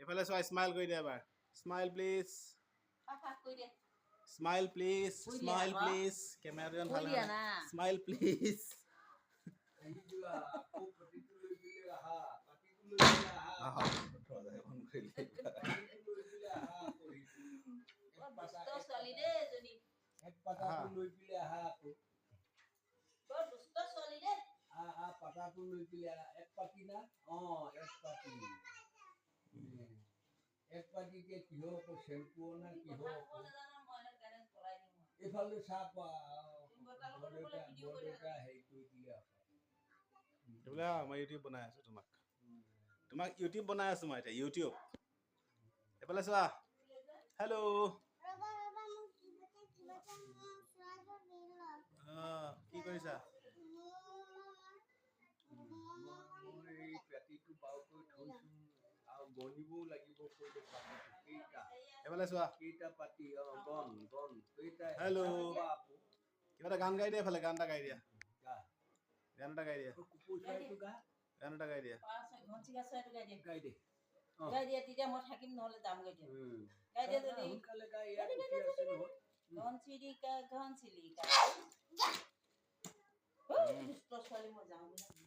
এফালে চোৱা স্মাইল কৰি দিয়া এবাৰ smile please smile please smile please কেমেৰাটো ইমান ভাল নহয় স্মাইল প্লিজ পাতাটো লৈ পিলে এক পাতি না এক পাতি এক পাতিকে কিহৰ চেম্পু না কিহৰ এইফালে চাপ হেৰি কৰি দিলে মই ইউটিউব বনাই আছো তোমাক ইউটিউব বনাই আছো মই এতিয়া ইউটিউব এফালে চোৱা হেল্ল' কি কৰিছা পেটিটো বাউকৈ থৈছো আৰু গণিবও লাগিব এফালে চোৱা কেইটা পাতি গণ কেইটা হেল্ল' কিবা এটা গান গাই দিয়া এফালে গান এটা গাই দিয়া গান এটা গাই দিয়া গান এটা গাই দিয়া গাই দিয়া তেতিয়া মই থাকিম নহলে যাম গাই দিয়া গাই দিয়া যদি সোনকালে গাই ইয়াত উঠি আছে নহয় ঘন চিৰিকা দুষ্ট ছোৱালী মই যাওঁ